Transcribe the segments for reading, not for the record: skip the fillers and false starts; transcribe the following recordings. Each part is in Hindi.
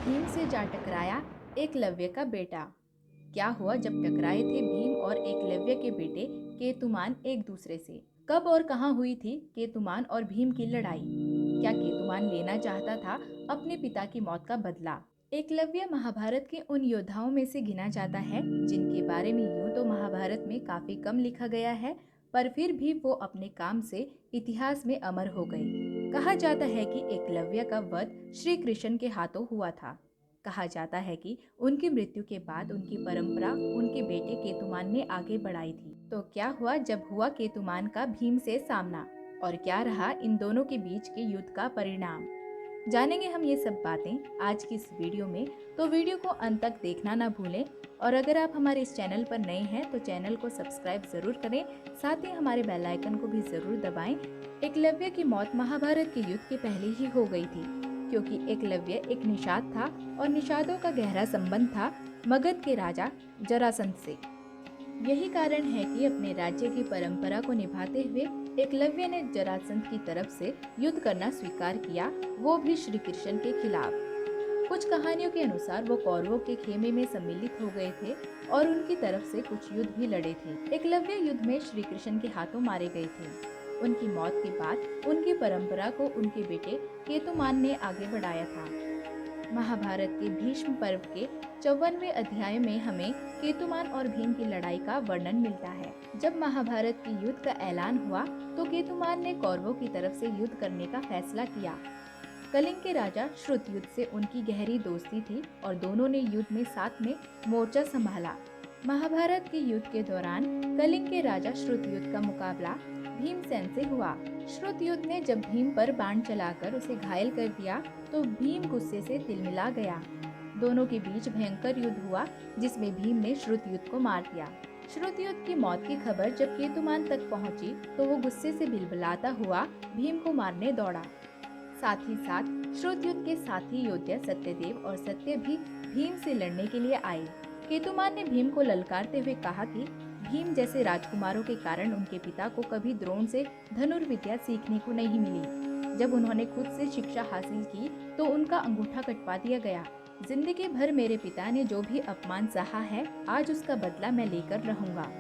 भीम से जा टकराया एकलव्य का बेटा। क्या हुआ जब टकराए थे भीम और एकलव्य के बेटे केतुमान एक दूसरे से? कब और कहां हुई थी केतुमान और भीम की लड़ाई? क्या केतुमान लेना चाहता था अपने पिता की मौत का बदला? एकलव्य महाभारत के उन योद्धाओं में से गिना जाता है जिनके बारे में यूं तो महाभारत में काफी कम लिखा गया है, पर फिर भी वो अपने काम से इतिहास में अमर हो गए। कहा जाता है कि एकलव्य का वध श्री कृष्ण के हाथों हुआ था। कहा जाता है कि उनकी मृत्यु के बाद उनकी परंपरा उनके बेटे केतुमान ने आगे बढ़ाई थी। तो क्या हुआ जब हुआ केतुमान का भीम से सामना, और क्या रहा इन दोनों के बीच के युद्ध का परिणाम? जानेंगे हम ये सब बातें आज की इस वीडियो में, तो वीडियो को अंत तक देखना ना भूलें। और अगर आप हमारे इस चैनल पर नए हैं तो चैनल को सब्सक्राइब जरूर करें, साथ ही हमारे बेल आइकन को भी जरूर दबाएं। एकलव्य की मौत महाभारत के युद्ध के पहले ही हो गई थी, क्योंकि एकलव्य एक निषाद था और निषादों का गहरा संबंध था मगध के राजा जरासंध से। यही कारण है कि अपने राज्य की परंपरा को निभाते हुए एकलव्य ने जरासंध की तरफ से युद्ध करना स्वीकार किया, वो भी श्री कृष्ण के खिलाफ। कुछ कहानियों के अनुसार वो कौरवों के खेमे में सम्मिलित हो गए थे और उनकी तरफ से कुछ युद्ध भी लड़े थे। एकलव्य युद्ध में श्री कृष्ण के हाथों मारे गए थे। उनकी मौत के बाद उनकी परंपरा को उनके बेटे केतुमान ने आगे बढ़ाया था। महाभारत के भीष्म पर्व के 54वें अध्याय में हमें केतुमान और भीम की लड़ाई का वर्णन मिलता है। जब महाभारत के युद्ध का ऐलान हुआ तो केतुमान ने कौरवों की तरफ से युद्ध करने का फैसला किया। कलिंग के राजा श्रुतयुद्ध से उनकी गहरी दोस्ती थी और दोनों ने युद्ध में साथ में मोर्चा संभाला। महाभारत के युद्ध के दौरान कलिंग के राजा श्रुतयुद्ध का मुकाबला भीमसेन से हुआ। श्रुतयुद्ध ने जब भीम पर बाण चलाकर उसे घायल कर दिया तो भीम गुस्से से तिलमिला गया। दोनों के बीच भयंकर युद्ध हुआ जिसमें भीम ने श्रुतयुद्ध को मार दिया। श्रुतयुद्ध की मौत की खबर जब केतुमान तक पहुंची तो वो गुस्से से बिलबिलाता हुआ भीम को मारने दौड़ा। साथ ही साथ श्रुतयुद्ध के साथी योद्धा सत्यदेव और सत्य भी भीम से लड़ने के लिए आए। केतुमान ने भीम को ललकारते हुए कहा कि भीम जैसे राजकुमारों के कारण उनके पिता को कभी द्रोण से धनुर्विद्या सीखने को नहीं मिली। जब उन्होंने खुद से शिक्षा हासिल की तो उनका अंगूठा कटवा दिया गया। जिंदगी भर मेरे पिता ने जो भी अपमान सहा है, आज उसका बदला मैं लेकर रहूंगा।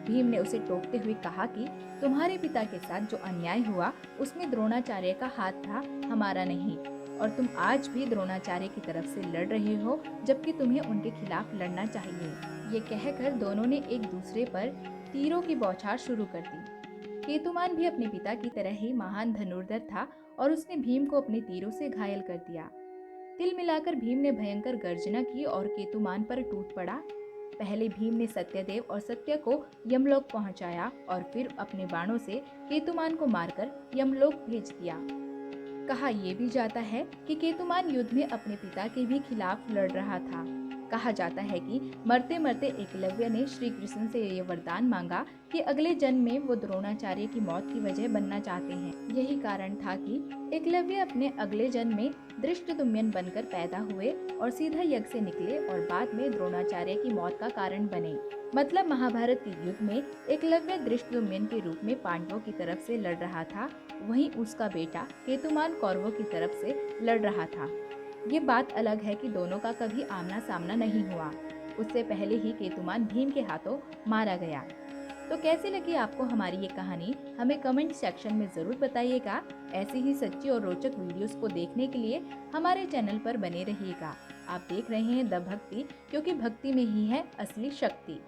भीम ने उसे टोकते हुए कहा कि तुम्हारे पिता के साथ जो अन्याय हुआ उसमें द्रोणाचार्य का हाथ था, हमारा नहीं। और तुम आज भी द्रोणाचार्य की तरफ से लड़ रहे हो जबकि तुम्हें उनके खिलाफ लड़ना चाहिए। ये कहकर दोनों ने एक दूसरे पर तीरों की बौछार शुरू कर दी। केतुमान भी अपने पिता की तरह ही महान धनुर्धर था और उसने भीम को अपने तीरों से घायल कर दिया। तिल मिलाकर भीम ने भयंकर गर्जना की और केतुमान पर टूट पड़ा। पहले भीम ने सत्यदेव और सत्य को यमलोक पहुंचाया और फिर अपने बाणों से केतुमान को मारकर यमलोक भेज दिया। कहा यह भी जाता है कि केतुमान युद्ध में अपने पिता के भी खिलाफ लड़ रहा था। कहा जाता है कि मरते मरते एकलव्य ने श्री कृष्ण से ये वरदान मांगा कि अगले जन्म में वो द्रोणाचार्य की मौत की वजह बनना चाहते हैं। यही कारण था कि एकलव्य अपने अगले जन्म में धृष्टद्युम्न बनकर पैदा हुए और सीधा यज्ञ से निकले और बाद में द्रोणाचार्य की मौत का कारण बने। मतलब महाभारत के युद्ध में एकलव्य धृष्टद्युम्न के रूप में पांडवों की तरफ से लड़ रहा था, वहीं उसका बेटा केतुमान कौरवों की तरफ से लड़ रहा था। ये बात अलग है कि दोनों का कभी आमना सामना नहीं हुआ। उससे पहले ही केतुमान भीम के हाथों मारा गया। तो कैसी लगी आपको हमारी ये कहानी, हमें कमेंट सेक्शन में जरूर बताइएगा। ऐसी ही सच्ची और रोचक वीडियोस को देखने के लिए हमारे चैनल पर बने रहिएगा। आप देख रहे हैं द भक्ति, क्योंकि भक्ति में ही है असली शक्ति।